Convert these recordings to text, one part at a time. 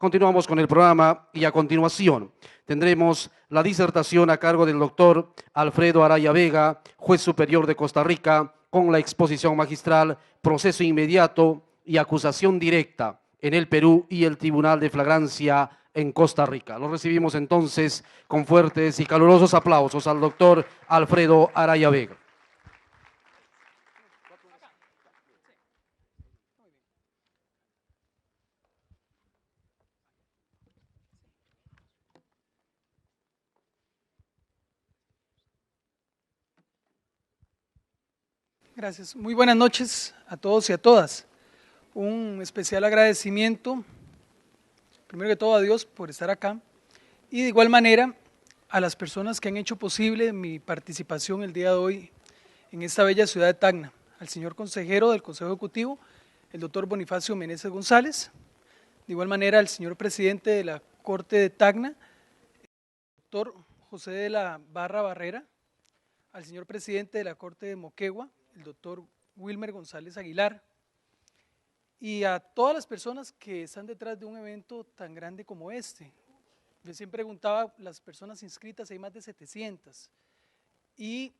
Continuamos con el programa y a continuación tendremos la disertación a cargo del doctor Alfredo Araya Vega, juez superior de Costa Rica, con la exposición magistral Proceso inmediato y acusación directa en el Perú y el Tribunal de Flagrancia en Costa Rica. Lo recibimos entonces con fuertes y calurosos aplausos al doctor Alfredo Araya Vega. Gracias. Muy buenas noches a todos y a todas. Un especial agradecimiento, primero que todo a Dios por estar acá y de igual manera a las personas que han hecho posible mi participación el día de hoy en esta bella ciudad de Tacna, al señor consejero del Consejo Ejecutivo, el doctor Bonifacio Meneses González, de igual manera al señor presidente de la Corte de Tacna, el doctor José de la Barra Barrera, al señor presidente de la Corte de Moquegua, el doctor Wilmer González Aguilar, y a todas las personas que están detrás de un evento tan grande como este. Yo siempre preguntaba, las personas inscritas, hay más de 700, y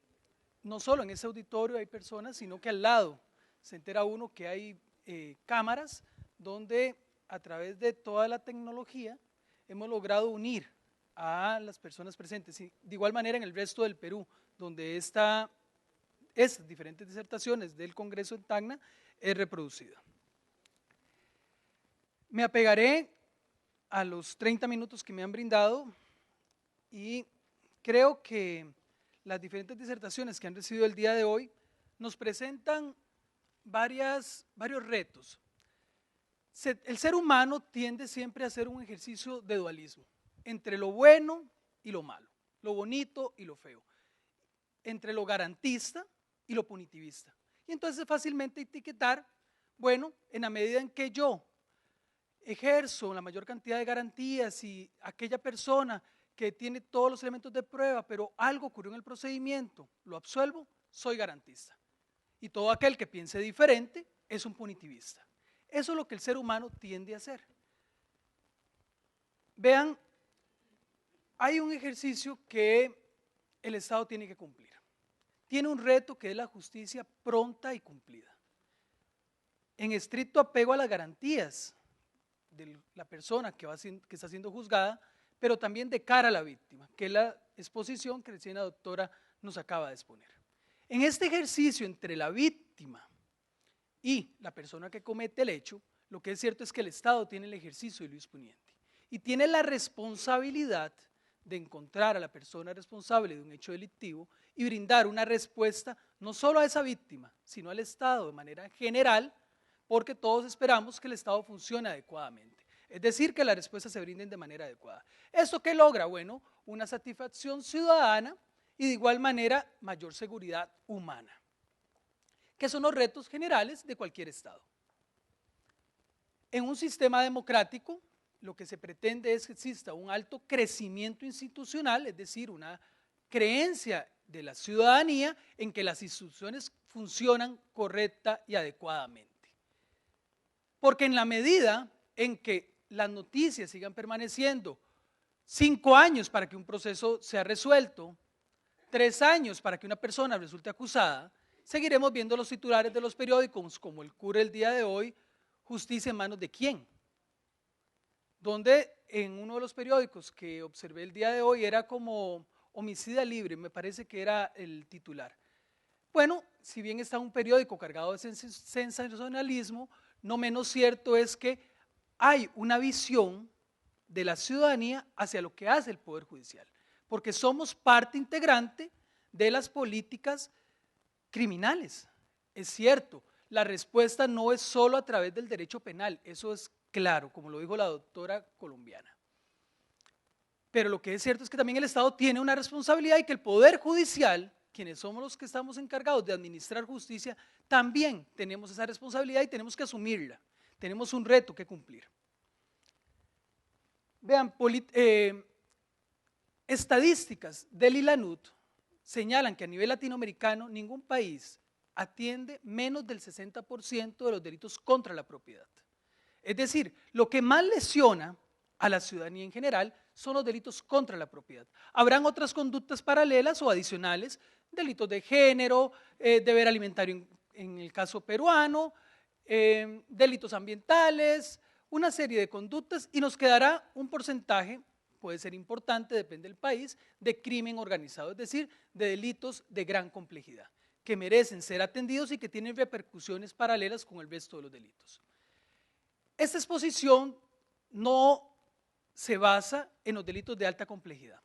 no solo en ese auditorio hay personas, sino que al lado se entera uno que hay cámaras donde a través de toda la tecnología hemos logrado unir a las personas presentes, y de igual manera en el resto del Perú, donde estas diferentes disertaciones del Congreso en Tacna es reproducida. Me apegaré a los 30 minutos que me han brindado y creo que las diferentes disertaciones que han recibido el día de hoy nos presentan varios retos. El ser humano tiende siempre a hacer un ejercicio de dualismo, entre lo bueno y lo malo, lo bonito y lo feo, entre lo garantista y lo punitivista. Y entonces es fácilmente etiquetar, bueno, en la medida en que yo ejerzo la mayor cantidad de garantías y aquella persona que tiene todos los elementos de prueba, pero algo ocurrió en el procedimiento, lo absuelvo, soy garantista. Y todo aquel que piense diferente es un punitivista. Eso es lo que el ser humano tiende a hacer. Vean, hay un ejercicio que el Estado tiene que cumplir. Tiene un reto que es la justicia pronta y cumplida. En estricto apego a las garantías de la persona que está siendo juzgada, pero también de cara a la víctima, que es la exposición que recién la doctora nos acaba de exponer. En este ejercicio entre la víctima y la persona que comete el hecho, lo que es cierto es que el Estado tiene el ejercicio de lo disponiente y tiene la responsabilidad de encontrar a la persona responsable de un hecho delictivo y brindar una respuesta no solo a esa víctima, sino al Estado de manera general, porque todos esperamos que el Estado funcione adecuadamente. Es decir, que las respuestas se brinden de manera adecuada. ¿Esto qué logra? Bueno, una satisfacción ciudadana y de igual manera mayor seguridad humana, que son los retos generales de cualquier Estado. En un sistema democrático, lo que se pretende es que exista un alto crecimiento institucional, es decir, una creencia de la ciudadanía en que las instituciones funcionan correcta y adecuadamente. Porque en la medida en que las noticias sigan permaneciendo 5 años para que un proceso sea resuelto, 3 años para que una persona resulte acusada, seguiremos viendo los titulares de los periódicos como ocurre el día de hoy, justicia en manos de quién. Donde en uno de los periódicos que observé el día de hoy era como homicida libre, me parece que era el titular. Bueno, si bien está un periódico cargado de sensacionalismo, no menos cierto es que hay una visión de la ciudadanía hacia lo que hace el Poder Judicial, porque somos parte integrante de las políticas criminales. Es cierto, la respuesta no es solo a través del derecho penal, eso es claro, como lo dijo la doctora colombiana. Pero lo que es cierto es que también el Estado tiene una responsabilidad y que el Poder Judicial, quienes somos los que estamos encargados de administrar justicia, también tenemos esa responsabilidad y tenemos que asumirla. Tenemos un reto que cumplir. Vean, estadísticas del ILANUD señalan que a nivel latinoamericano ningún país atiende menos del 60% de los delitos contra la propiedad. Es decir, lo que más lesiona a la ciudadanía en general son los delitos contra la propiedad. Habrán otras conductas paralelas o adicionales, delitos de género, deber alimentario en el caso peruano, delitos ambientales, una serie de conductas, y nos quedará un porcentaje, puede ser importante, depende del país, de crimen organizado, es decir, de delitos de gran complejidad, que merecen ser atendidos y que tienen repercusiones paralelas con el resto de los delitos. Esta exposición no se basa en los delitos de alta complejidad.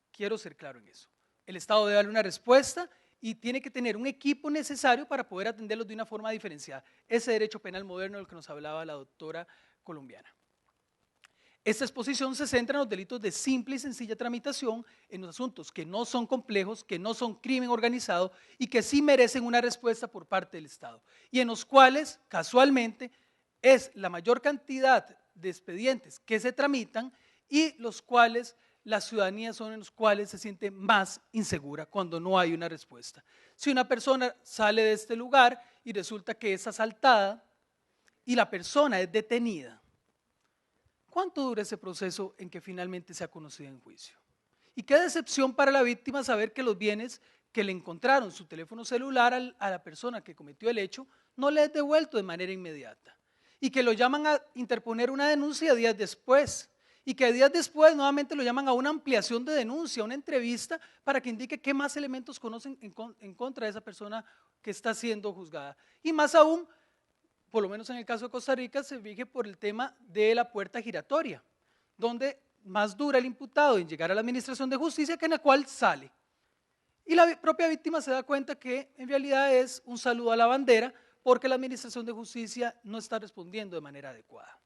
Quiero ser claro en eso. El Estado debe darle una respuesta y tiene que tener un equipo necesario para poder atenderlos de una forma diferenciada. Ese derecho penal moderno del que nos hablaba la doctora colombiana. Esta exposición se centra en los delitos de simple y sencilla tramitación, en los asuntos que no son complejos, que no son crimen organizado y que sí merecen una respuesta por parte del Estado, y en los cuales, casualmente, es la mayor cantidad de expedientes que se tramitan y los cuales la ciudadanía son en los cuales se siente más insegura cuando no hay una respuesta. Si una persona sale de este lugar y resulta que es asaltada y la persona es detenida, ¿cuánto dura ese proceso en que finalmente sea conocida en juicio? Y qué decepción para la víctima saber que los bienes que le encontraron, su teléfono celular a la persona que cometió el hecho, no le es devuelto de manera inmediata. Y que lo llaman a interponer una denuncia días después. Y que días después nuevamente lo llaman a una ampliación de denuncia, una entrevista, para que indique qué más elementos conocen en contra de esa persona que está siendo juzgada. Y más aún, por lo menos en el caso de Costa Rica, se rige por el tema de la puerta giratoria, donde más dura el imputado en llegar a la administración de justicia que en la cual sale. Y la propia víctima se da cuenta que en realidad es un saludo a la bandera porque la administración de justicia no está respondiendo de manera adecuada.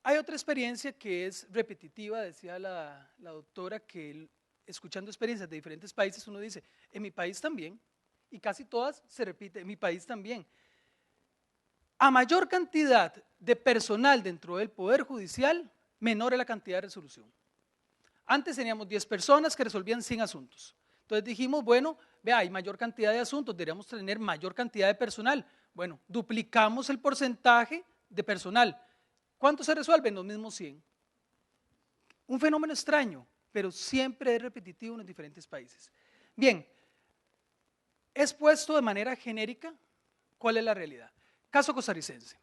Hay otra experiencia que es repetitiva, decía la doctora, que escuchando experiencias de diferentes países uno dice, en mi país también, y casi todas se repiten, en mi país también. A mayor cantidad de personal dentro del Poder Judicial, menor es la cantidad de resolución. Antes teníamos 10 personas que resolvían 100 asuntos. Entonces dijimos, bueno, vea, hay mayor cantidad de asuntos, deberíamos tener mayor cantidad de personal. Bueno, duplicamos el porcentaje de personal. ¿Cuánto se resuelven? Los mismos 100. Un fenómeno extraño, pero siempre es repetitivo en los diferentes países. Bien, es puesto de manera genérica cuál es la realidad. Caso costarricense.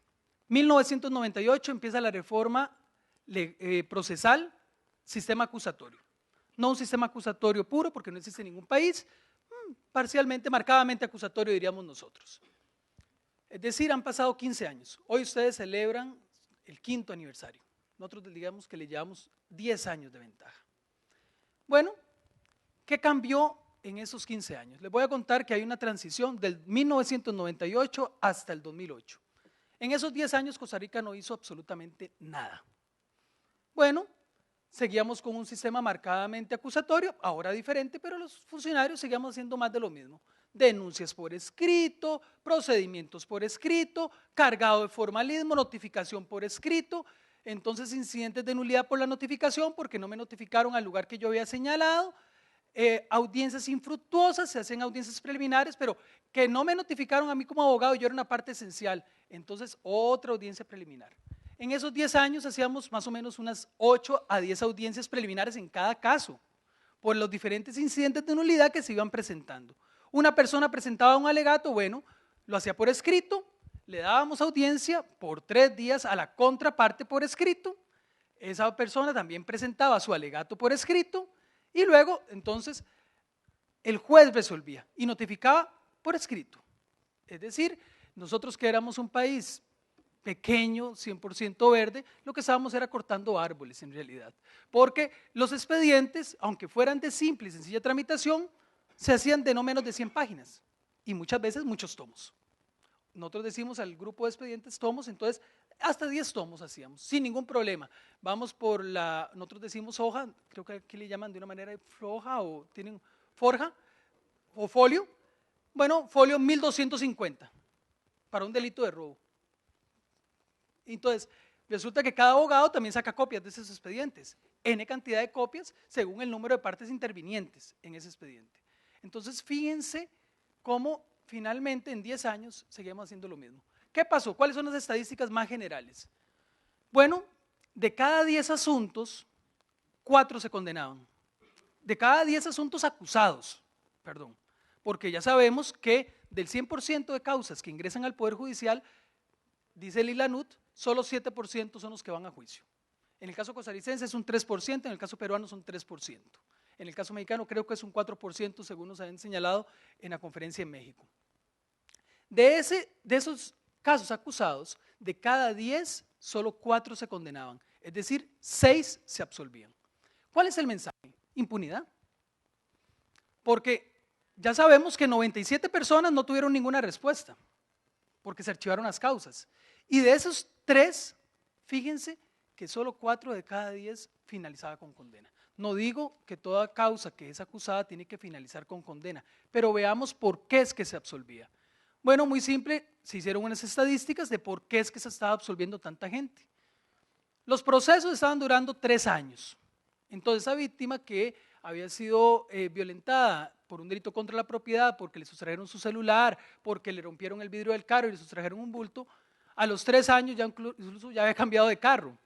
1998 empieza la reforma procesal, sistema acusatorio. No un sistema acusatorio puro, porque no existe en ningún país, parcialmente, marcadamente acusatorio diríamos nosotros. Es decir, han pasado 15 años. Hoy ustedes celebran el 5º aniversario. Nosotros digamos que le llevamos 10 años de ventaja. Bueno, ¿qué cambió en esos 15 años? Les voy a contar que hay una transición del 1998 hasta el 2008. En esos 10 años Costa Rica no hizo absolutamente nada. Bueno, seguíamos con un sistema marcadamente acusatorio, ahora diferente, pero los funcionarios seguíamos haciendo más de lo mismo. Denuncias por escrito, procedimientos por escrito, cargado de formalismo, notificación por escrito, entonces incidentes de nulidad por la notificación porque no me notificaron al lugar que yo había señalado, audiencias infructuosas, se hacen audiencias preliminares, pero que no me notificaron a mí como abogado, yo era una parte esencial, entonces otra audiencia preliminar. En esos 10 años hacíamos más o menos unas 8 a 10 audiencias preliminares en cada caso, por los diferentes incidentes de nulidad que se iban presentando. Una persona presentaba un alegato, bueno, lo hacía por escrito, le dábamos audiencia por 3 días a la contraparte por escrito, esa persona también presentaba su alegato por escrito y luego entonces el juez resolvía y notificaba por escrito. Es decir, nosotros que éramos un país pequeño, 100% verde, lo que estábamos era cortando árboles en realidad, porque los expedientes, aunque fueran de simple y sencilla tramitación, se hacían de no menos de 100 páginas y muchas veces muchos tomos. Nosotros decimos al grupo de expedientes tomos, entonces hasta 10 tomos hacíamos, sin ningún problema. Vamos por nosotros decimos hoja, creo que aquí le llaman de una manera floja o tienen forja o folio. Bueno, folio 1250 para un delito de robo. Entonces, resulta que cada abogado también saca copias de esos expedientes, N cantidad de copias según el número de partes intervinientes en ese expediente. Entonces, fíjense cómo finalmente en 10 años seguimos haciendo lo mismo. ¿Qué pasó? ¿Cuáles son las estadísticas más generales? Bueno, de cada 10 asuntos, 4 se condenaban. De cada 10 asuntos acusados, perdón, porque ya sabemos que del 100% de causas que ingresan al Poder Judicial, dice el ILANUT, solo 7% son los que van a juicio. En el caso costarricense es un 3%, en el caso peruano son 3%. En el caso mexicano creo que es un 4%, según nos habían señalado en la conferencia en México. De esos casos acusados, de cada 10, solo 4 se condenaban, es decir, 6 se absolvían. ¿Cuál es el mensaje? Impunidad. Porque ya sabemos que 97 personas no tuvieron ninguna respuesta, porque se archivaron las causas. Y de esos 3, fíjense que solo 4 de cada 10 finalizaba con condena. No digo que toda causa que es acusada tiene que finalizar con condena, pero veamos por qué es que se absolvía. Bueno, muy simple, se hicieron unas estadísticas de por qué es que se estaba absolviendo tanta gente. Los procesos estaban durando 3 años. Entonces, esa víctima que había sido violentada por un delito contra la propiedad, porque le sustrajeron su celular, porque le rompieron el vidrio del carro y le sustrajeron un bulto, a los 3 años ya incluso ya había cambiado de carro,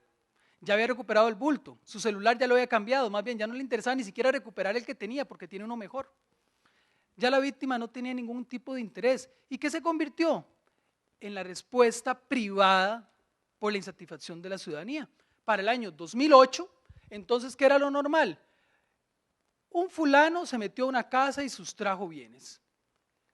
ya había recuperado el bulto, su celular ya lo había cambiado, más bien ya no le interesaba ni siquiera recuperar el que tenía porque tiene uno mejor. Ya la víctima no tenía ningún tipo de interés. ¿Y qué se convirtió? En la respuesta privada por la insatisfacción de la ciudadanía. Para el año 2008, entonces, ¿qué era lo normal? Un fulano se metió a una casa y sustrajo bienes.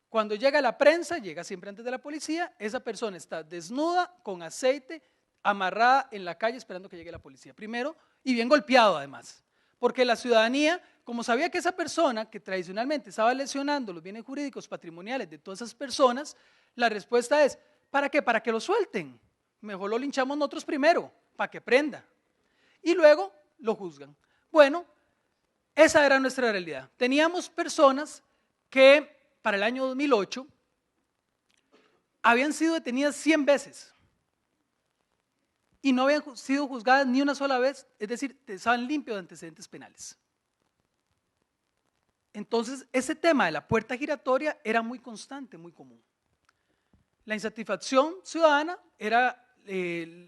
Cuando llega la prensa, llega siempre antes de la policía, esa persona está desnuda, con aceite, amarrada en la calle esperando que llegue la policía. Primero, y bien golpeado además, porque la ciudadanía, como sabía que esa persona que tradicionalmente estaba lesionando los bienes jurídicos patrimoniales de todas esas personas, la respuesta es, ¿para qué? Para que lo suelten. Mejor lo linchamos nosotros primero, para que prenda. Y luego lo juzgan. Bueno, esa era nuestra realidad. Teníamos personas que para el año 2008 habían sido detenidas 100 veces y no habían sido juzgadas ni una sola vez, es decir, estaban limpios de antecedentes penales. Entonces, ese tema de la puerta giratoria era muy constante, muy común. La insatisfacción ciudadana era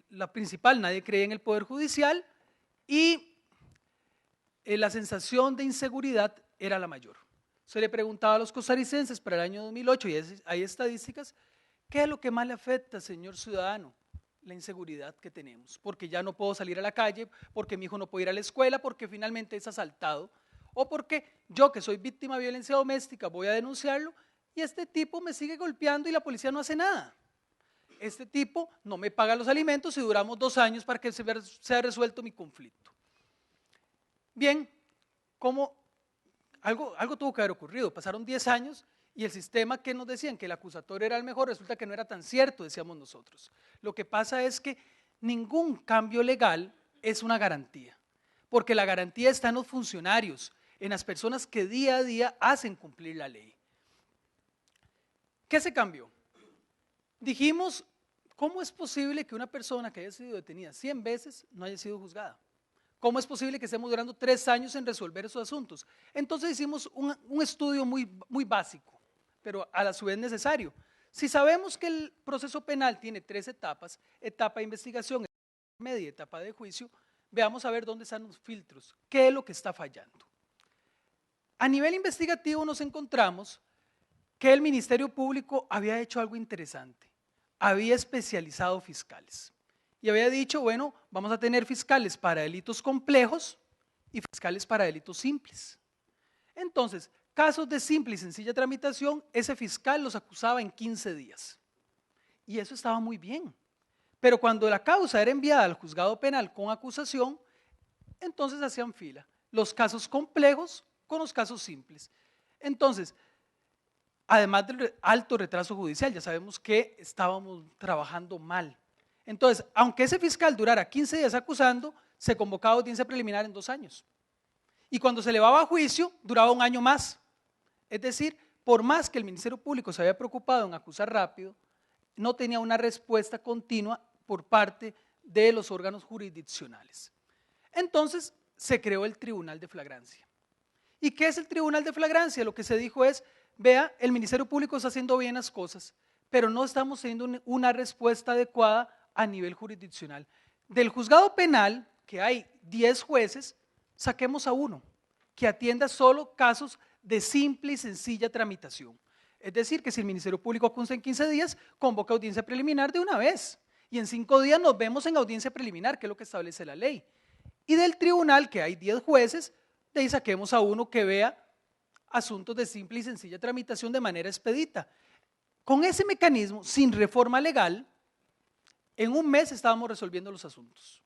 la principal, nadie creía en el Poder Judicial y la sensación de inseguridad era la mayor. Se le preguntaba a los costarricenses para el año 2008, y hay estadísticas, ¿qué es lo que más le afecta, señor ciudadano? La inseguridad que tenemos, porque ya no puedo salir a la calle, porque mi hijo no puede ir a la escuela, porque finalmente es asaltado, o porque yo que soy víctima de violencia doméstica voy a denunciarlo y este tipo me sigue golpeando y la policía no hace nada. Este tipo no me paga los alimentos y duramos 2 años para que sea resuelto mi conflicto. Bien, algo tuvo que haber ocurrido, pasaron 10 años y el sistema que nos decían que el acusatorio era el mejor, resulta que no era tan cierto, decíamos nosotros. Lo que pasa es que ningún cambio legal es una garantía, porque la garantía está en los funcionarios, en las personas que día a día hacen cumplir la ley. ¿Qué se cambió? Dijimos, ¿cómo es posible que una persona que haya sido detenida 100 veces no haya sido juzgada? ¿Cómo es posible que estemos durando 3 años en resolver esos asuntos? Entonces hicimos un estudio muy básico, pero a la su vez necesario. Si sabemos que el proceso penal tiene 3 etapas, etapa de investigación, etapa media y etapa de juicio, veamos a ver dónde están los filtros, qué es lo que está fallando. A nivel investigativo nos encontramos que el Ministerio Público había hecho algo interesante, había especializado fiscales. Y había dicho, bueno, vamos a tener fiscales para delitos complejos y fiscales para delitos simples. Entonces, casos de simple y sencilla tramitación, ese fiscal los acusaba en 15 días. Y eso estaba muy bien. Pero cuando la causa era enviada al juzgado penal con acusación, entonces hacían fila. Los casos complejos con los casos simples. Entonces, además del alto retraso judicial, ya sabemos que estábamos trabajando mal. Entonces, aunque ese fiscal durara 15 días acusando, se convocaba audiencia preliminar en 2 años. Y cuando se elevaba a juicio, duraba 1 año más. Es decir, por más que el Ministerio Público se había preocupado en acusar rápido, no tenía una respuesta continua por parte de los órganos jurisdiccionales. Entonces, se creó el Tribunal de Flagrancia. ¿Y qué es el Tribunal de Flagrancia? Lo que se dijo es, vea, el Ministerio Público está haciendo bien las cosas, pero no estamos teniendo una respuesta adecuada a nivel jurisdiccional. Del juzgado penal, que hay 10 jueces, saquemos a uno, que atienda solo casos de simple y sencilla tramitación. Es decir, que si el Ministerio Público acusa en 15 días, convoca audiencia preliminar de una vez. Y en 5 días nos vemos en audiencia preliminar, que es lo que establece la ley. Y del tribunal, que hay 10 jueces, de ahí saquemos a uno que vea asuntos de simple y sencilla tramitación de manera expedita. Con ese mecanismo, sin reforma legal, en un mes estábamos resolviendo los asuntos.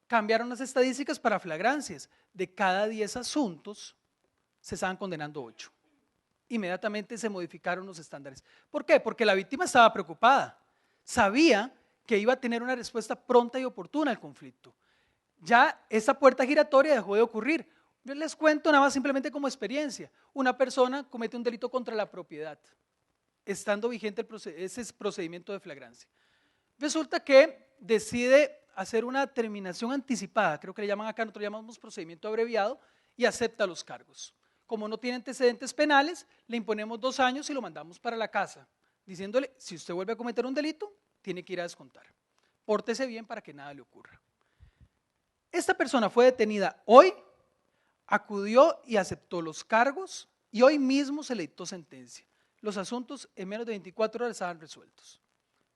Cambiaron las estadísticas para flagrancias. De cada 10 asuntos, se estaban condenando 8. Inmediatamente se modificaron los estándares. ¿Por qué? Porque la víctima estaba preocupada. Sabía que iba a tener una respuesta pronta y oportuna al conflicto. Ya esa puerta giratoria dejó de ocurrir. Yo les cuento nada más simplemente como experiencia. Una persona comete un delito contra la propiedad, estando vigente ese procedimiento de flagrancia. Resulta que decide hacer una terminación anticipada, creo que le llaman acá, nosotros llamamos procedimiento abreviado, y acepta los cargos. Como no tiene antecedentes penales, le imponemos 2 años y lo mandamos para la casa, diciéndole, si usted vuelve a cometer un delito, tiene que ir a descontar. Pórtese bien para que nada le ocurra. Esta persona fue detenida hoy, acudió y aceptó los cargos y hoy mismo se le dictó sentencia. Los asuntos en menos de 24 horas estaban resueltos.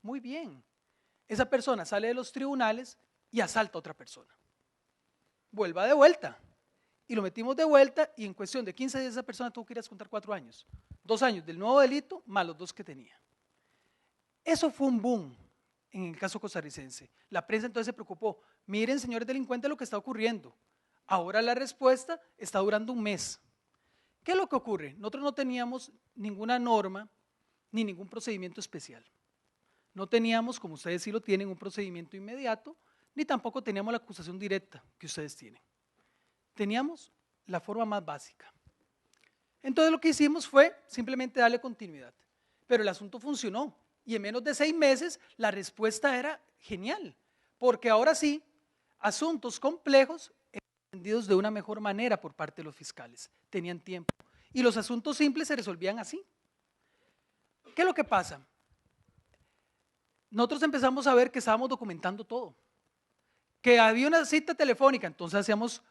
Muy bien. Esa persona sale de los tribunales y asalta a otra persona. Vuelva de vuelta. Y lo metimos de vuelta y en cuestión de 15 días esa persona tuvo que ir a descontar 4 años. 2 años del nuevo delito más los 2 que tenía. Eso fue un boom en el caso costarricense. La prensa entonces se preocupó. Miren, señores delincuentes, lo que está ocurriendo. Ahora la respuesta está durando un mes. ¿Qué es lo que ocurre? Nosotros no teníamos ninguna norma ni ningún procedimiento especial. No teníamos, como ustedes sí lo tienen, un procedimiento inmediato, ni tampoco teníamos la acusación directa que ustedes tienen. Teníamos la forma más básica. Entonces lo que hicimos fue simplemente darle continuidad. Pero el asunto funcionó y en menos de 6 meses la respuesta era genial, porque ahora sí, asuntos complejos eran atendidos de una mejor manera por parte de los fiscales, tenían tiempo. Y los asuntos simples se resolvían así. ¿Qué es lo que pasa? Nosotros empezamos a ver que estábamos documentando todo, que había una cita telefónica, entonces hacíamos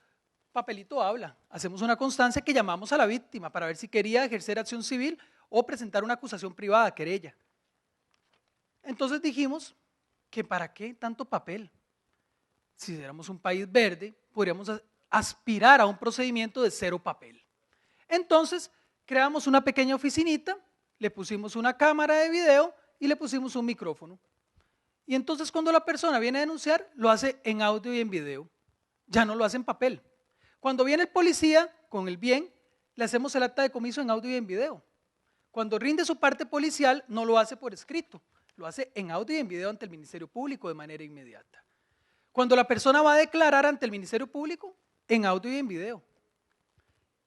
papelito habla, hacemos una constancia que llamamos a la víctima para ver si quería ejercer acción civil o presentar una acusación privada, querella. Entonces dijimos que para qué tanto papel. Si éramos un país verde, podríamos aspirar a un procedimiento de 0 papel. Entonces creamos una pequeña oficinita, le pusimos una cámara de video y le pusimos un micrófono. Y entonces cuando la persona viene a denunciar, lo hace en audio y en video. Ya no lo hace en papel. Cuando viene el policía con el bien, le hacemos el acta de comiso en audio y en video. Cuando rinde su parte policial, no lo hace por escrito, lo hace en audio y en video ante el Ministerio Público de manera inmediata. Cuando la persona va a declarar ante el Ministerio Público, en audio y en video.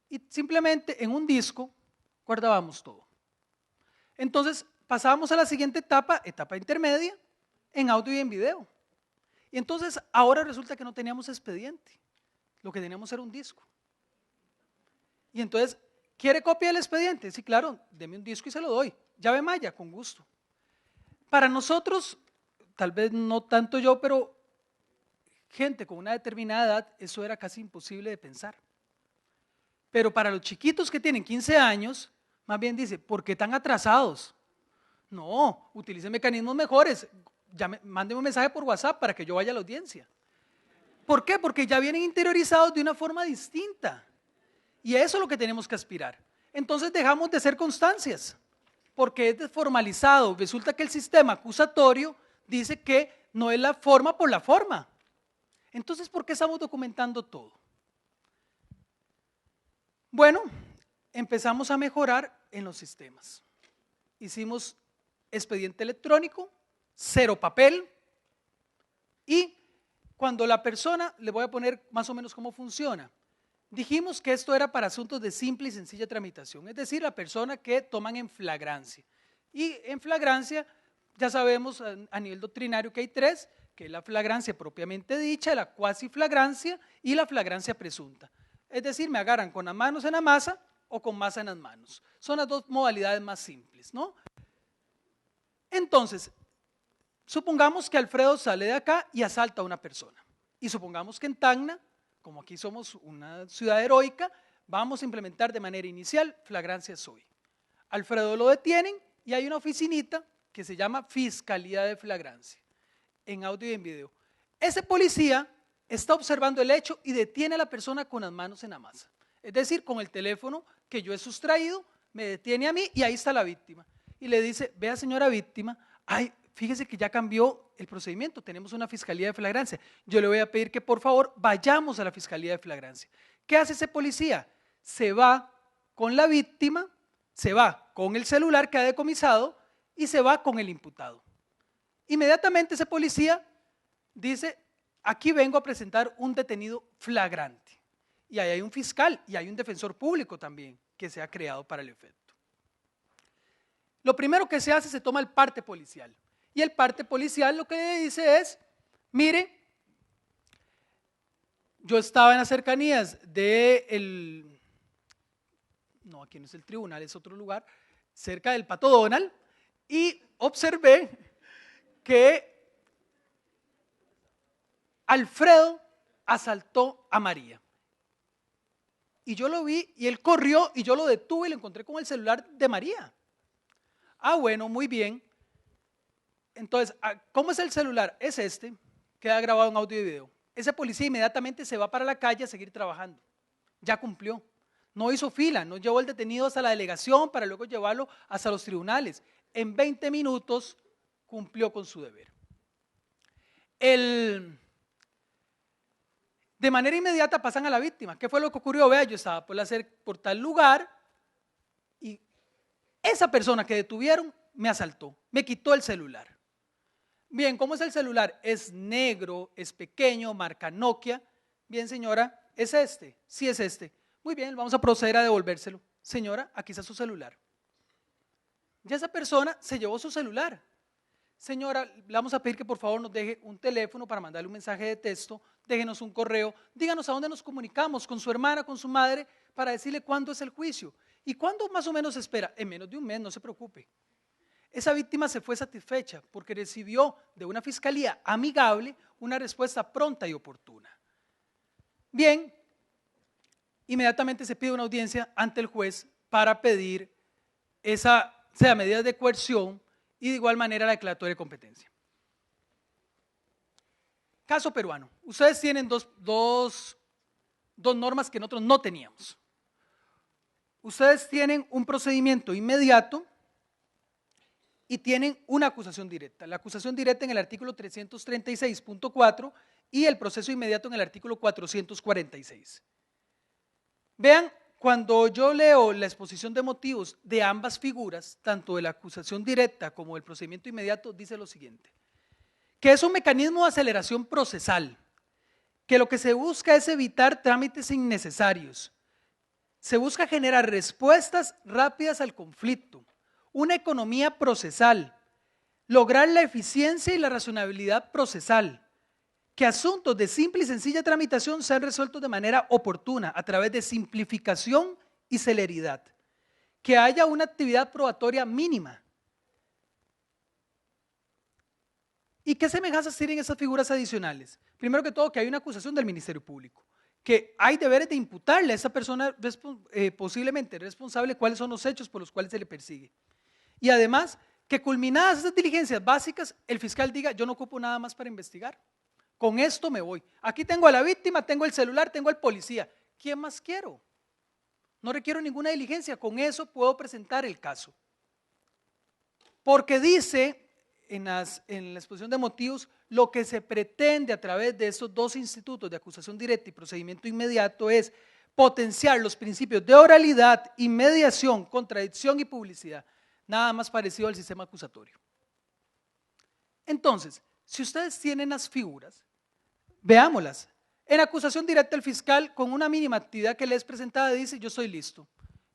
Y simplemente en un disco guardábamos todo. Entonces pasábamos a la siguiente etapa, etapa intermedia, en audio y en video. Y entonces ahora resulta que no teníamos expediente. Lo que teníamos era un disco. Y entonces, ¿quiere copia del expediente? Sí, claro, deme un disco y se lo doy. Llave maya, con gusto. Para nosotros, tal vez no tanto yo, pero gente con una determinada edad, eso era casi imposible de pensar. Pero para los chiquitos que tienen 15 años, más bien dice, ¿por qué tan atrasados? No, utilicen mecanismos mejores. Mándenme un mensaje por WhatsApp para que yo vaya a la audiencia. ¿Por qué? Porque ya vienen interiorizados de una forma distinta. Y a eso es lo que tenemos que aspirar. Entonces dejamos de hacer constancias, porque es desformalizado. Resulta que el sistema acusatorio dice que no es la forma por la forma. Entonces, ¿por qué estamos documentando todo? Bueno, empezamos a mejorar en los sistemas. Hicimos expediente electrónico, 0 papel y cuando la persona, le voy a poner más o menos cómo funciona. Dijimos que esto era para asuntos de simple y sencilla tramitación, es decir, la persona que toman en flagrancia. Y en flagrancia, ya sabemos a nivel doctrinario que hay 3, que es la flagrancia propiamente dicha, la cuasi flagrancia y la flagrancia presunta. Es decir, me agarran con las manos en la masa o con masa en las manos. Son las 2 modalidades más simples, ¿no? Entonces, supongamos que Alfredo sale de acá y asalta a una persona. Y supongamos que en Tacna, como aquí somos una ciudad heroica, vamos a implementar de manera inicial flagrancia SOI. Alfredo lo detienen y hay una oficinita que se llama Fiscalía de Flagrancia, en audio y en video. Ese policía está observando el hecho y detiene a la persona con las manos en la masa. Es decir, con el teléfono que yo he sustraído, me detiene a mí y ahí está la víctima. Y le dice, vea señora víctima, ay, fíjese que ya cambió el procedimiento, tenemos una fiscalía de flagrancia. Yo le voy a pedir que por favor vayamos a la fiscalía de flagrancia. ¿Qué hace ese policía? Se va con la víctima, se va con el celular que ha decomisado y se va con el imputado. Inmediatamente ese policía dice, aquí vengo a presentar un detenido flagrante. Y ahí hay un fiscal y hay un defensor público también que se ha creado para el efecto. Lo primero que se hace, se toma el parte policial. Y el parte policial lo que le dice es, mire, yo estaba en las cercanías no, aquí no es el tribunal, es otro lugar, cerca del Pato Donald, y observé que Alfredo asaltó a María. Y yo lo vi y él corrió y yo lo detuve y lo encontré con el celular de María. Ah, bueno, muy bien. Entonces, ¿cómo es el celular? Es este, queda grabado en audio y video. Ese policía inmediatamente se va para la calle a seguir trabajando. Ya cumplió. No hizo fila, no llevó el detenido hasta la delegación para luego llevarlo hasta los tribunales. En 20 minutos cumplió con su deber. De manera inmediata pasan a la víctima. ¿Qué fue lo que ocurrió? Vea, yo estaba por tal lugar y esa persona que detuvieron me asaltó, me quitó el celular. Bien, ¿cómo es el celular? Es negro, es pequeño, marca Nokia. Bien, señora, ¿es este? Sí, es este. Muy bien, vamos a proceder a devolvérselo. Señora, aquí está su celular. Ya esa persona se llevó su celular. Señora, le vamos a pedir que por favor nos deje un teléfono para mandarle un mensaje de texto, déjenos un correo, díganos a dónde nos comunicamos, con su hermana, con su madre, para decirle cuándo es el juicio. ¿Y cuándo más o menos se espera? En menos de un mes, no se preocupe. Esa víctima se fue satisfecha porque recibió de una fiscalía amigable una respuesta pronta y oportuna. Bien, inmediatamente se pide una audiencia ante el juez para pedir medidas de coerción y de igual manera la declaratoria de competencia. Caso peruano. Ustedes tienen dos normas que nosotros no teníamos. Ustedes tienen un procedimiento inmediato y tienen una acusación directa. La acusación directa en el artículo 336.4 y el proceso inmediato en el artículo 446. Vean, cuando yo leo la exposición de motivos de ambas figuras, tanto de la acusación directa como del procedimiento inmediato, dice lo siguiente, que es un mecanismo de aceleración procesal, que lo que se busca es evitar trámites innecesarios, se busca generar respuestas rápidas al conflicto, una economía procesal, lograr la eficiencia y la razonabilidad procesal, que asuntos de simple y sencilla tramitación sean resueltos de manera oportuna a través de simplificación y celeridad, que haya una actividad probatoria mínima. ¿Y qué semejanzas tienen esas figuras adicionales? Primero que todo, que hay una acusación del Ministerio Público, que hay deberes de imputarle a esa persona posiblemente responsable cuáles son los hechos por los cuales se le persigue. Y además, que culminadas esas diligencias básicas, el fiscal diga, yo no ocupo nada más para investigar. Con esto me voy. Aquí tengo a la víctima, tengo el celular, tengo al policía. ¿Quién más quiero? No requiero ninguna diligencia, con eso puedo presentar el caso. Porque dice en la exposición de motivos, lo que se pretende a través de estos dos institutos de acusación directa y procedimiento inmediato es potenciar los principios de oralidad, inmediación, contradicción y publicidad. Nada más parecido al sistema acusatorio. Entonces, si ustedes tienen las figuras, veámoslas. En acusación directa el fiscal con una mínima actividad que le es presentada dice yo estoy listo,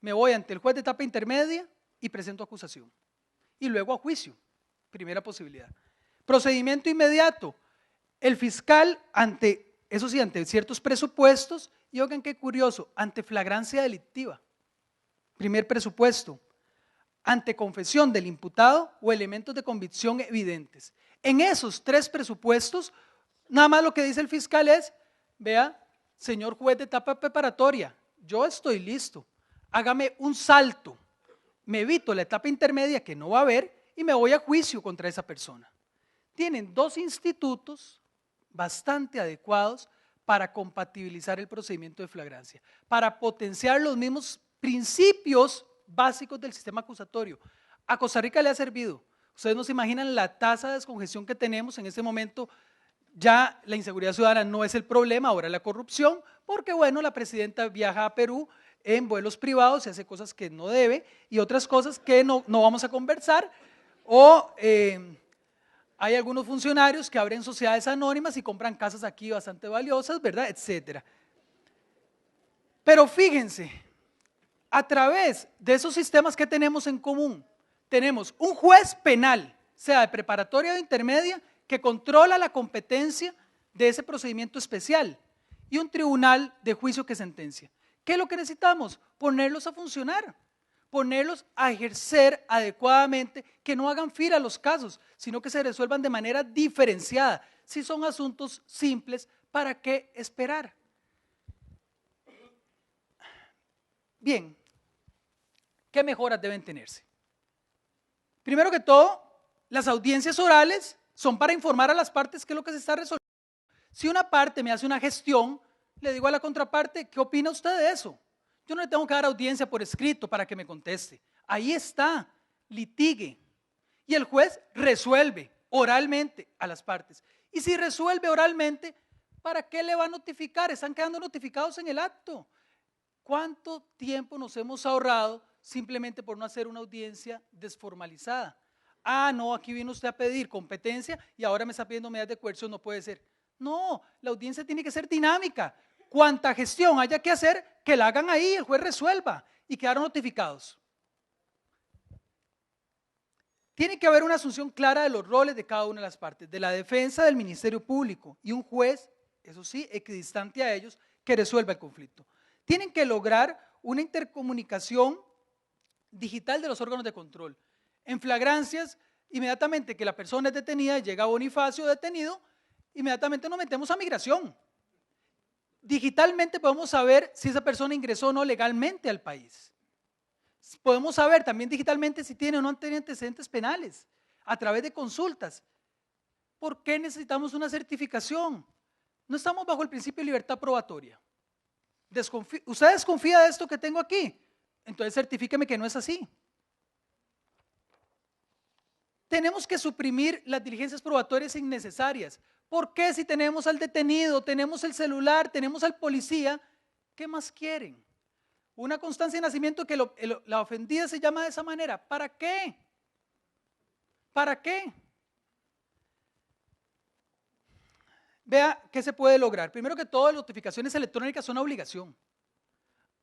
me voy ante el juez de etapa intermedia y presento acusación y luego a juicio, primera posibilidad. Procedimiento inmediato, el fiscal ante ciertos presupuestos y oigan qué curioso, ante flagrancia delictiva, primer presupuesto, ante confesión del imputado o elementos de convicción evidentes. En esos 3 presupuestos, nada más lo que dice el fiscal es, vea, señor juez de etapa preparatoria, yo estoy listo, hágame un salto, me evito la etapa intermedia que no va a haber y me voy a juicio contra esa persona. Tienen 2 institutos bastante adecuados para compatibilizar el procedimiento de flagrancia, para potenciar los mismos principios básicos del sistema acusatorio. A Costa Rica le ha servido. Ustedes no se imaginan la tasa de descongestión que tenemos en este momento. Ya la inseguridad ciudadana no es el problema, ahora la corrupción, porque bueno, la presidenta viaja a Perú en vuelos privados y hace cosas que no debe y otras cosas que no vamos a conversar, o hay algunos funcionarios que abren sociedades anónimas y compran casas aquí bastante valiosas, ¿verdad? Etcétera. Pero fíjense, a través de esos sistemas que tenemos en común, tenemos un juez penal, sea de preparatoria o de intermedia, que controla la competencia de ese procedimiento especial y un tribunal de juicio que sentencia. ¿Qué es lo que necesitamos? Ponerlos a funcionar, ponerlos a ejercer adecuadamente, que no hagan fila los casos, sino que se resuelvan de manera diferenciada. Si son asuntos simples, ¿para qué esperar? Bien, ¿qué mejoras deben tenerse? Primero que todo, las audiencias orales son para informar a las partes qué es lo que se está resolviendo. Si una parte me hace una gestión, le digo a la contraparte, ¿qué opina usted de eso? Yo no le tengo que dar audiencia por escrito para que me conteste. Ahí está, litigue. Y el juez resuelve oralmente a las partes. Y si resuelve oralmente, ¿para qué le va a notificar? Están quedando notificados en el acto. ¿Cuánto tiempo nos hemos ahorrado simplemente por no hacer una audiencia desformalizada? Ah, no, aquí vino usted a pedir competencia y ahora me está pidiendo medidas de coerción, no puede ser. No, la audiencia tiene que ser dinámica. Cuanta gestión haya que hacer, que la hagan ahí, el juez resuelva y quedaron notificados. Tiene que haber una asunción clara de los roles de cada una de las partes, de la defensa del Ministerio Público y un juez, eso sí, equidistante a ellos, que resuelva el conflicto. Tienen que lograr una intercomunicación digital de los órganos de control. En flagrancias, inmediatamente que la persona es detenida, llega Bonifacio detenido, inmediatamente nos metemos a migración. Digitalmente podemos saber si esa persona ingresó o no legalmente al país. Podemos saber también digitalmente si tiene o no tiene antecedentes penales a través de consultas. ¿Por qué necesitamos una certificación? No estamos bajo el principio de libertad probatoria. ¿Usted desconfía de esto que tengo aquí? Entonces certifíqueme que no es así. Tenemos que suprimir las diligencias probatorias innecesarias. ¿Por qué si tenemos al detenido, tenemos el celular, tenemos al policía? ¿Qué más quieren? Una constancia de nacimiento que la ofendida se llama de esa manera. ¿Para qué? ¿Para qué? Vea qué se puede lograr. Primero que todo, las notificaciones electrónicas son una obligación.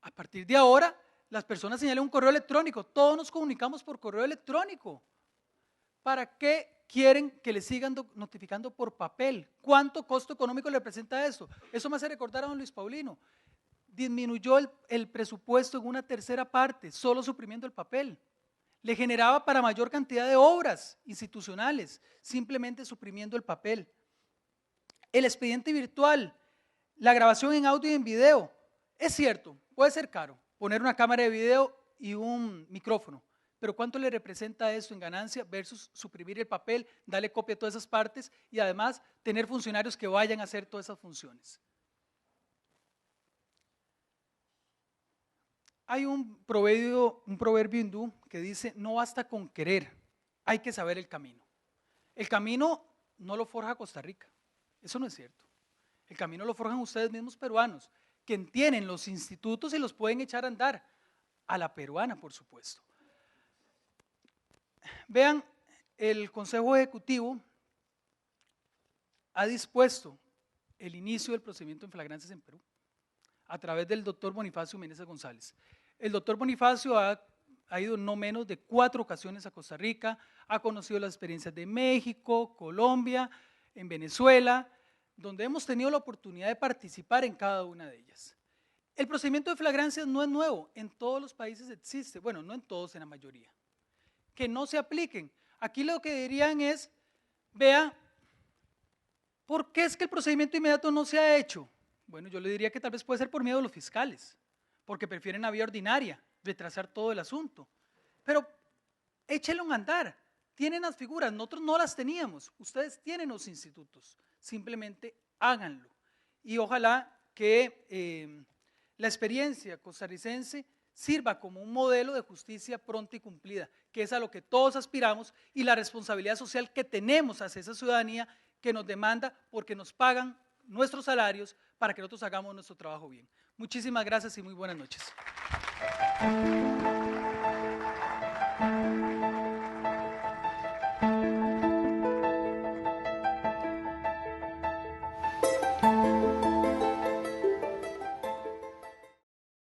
A partir de ahora, las personas señalan un correo electrónico. Todos nos comunicamos por correo electrónico. ¿Para qué quieren que le sigan notificando por papel? ¿Cuánto costo económico le representa esto? Eso me hace recordar a don Luis Paulino. Disminuyó el presupuesto en una tercera parte, solo suprimiendo el papel. Le generaba para mayor cantidad de obras institucionales, simplemente suprimiendo el papel. El expediente virtual, la grabación en audio y en video. Es cierto, puede ser caro poner una cámara de video y un micrófono, pero ¿cuánto le representa eso en ganancia versus suprimir el papel, darle copia a todas esas partes y además tener funcionarios que vayan a hacer todas esas funciones? Hay un proverbio hindú que dice, no basta con querer, hay que saber el camino. El camino no lo forja Costa Rica, eso no es cierto. El camino lo forjan ustedes mismos peruanos, que tienen los institutos y los pueden echar a andar, a la peruana, por supuesto. Vean, el Consejo Ejecutivo ha dispuesto el inicio del procedimiento en flagrancias en Perú a través del doctor Bonifacio Meneses González. El doctor Bonifacio ha ido no menos de 4 ocasiones a Costa Rica, ha conocido las experiencias de México, Colombia, en Venezuela, donde hemos tenido la oportunidad de participar en cada una de ellas. El procedimiento de flagrancias no es nuevo, en todos los países existe, bueno, no en todos, en la mayoría. que no se apliquen. Aquí lo que dirían es, vea, ¿por qué es que el procedimiento inmediato no se ha hecho? Bueno, yo le diría que tal vez puede ser por miedo a los fiscales, porque prefieren la vía ordinaria, retrasar todo el asunto. Pero échelo a andar, tienen las figuras, nosotros no las teníamos, ustedes tienen los institutos, simplemente háganlo. Y ojalá que la experiencia costarricense sirva como un modelo de justicia pronta y cumplida, que es a lo que todos aspiramos, y la responsabilidad social que tenemos hacia esa ciudadanía que nos demanda porque nos pagan nuestros salarios para que nosotros hagamos nuestro trabajo bien. Muchísimas gracias y muy buenas noches.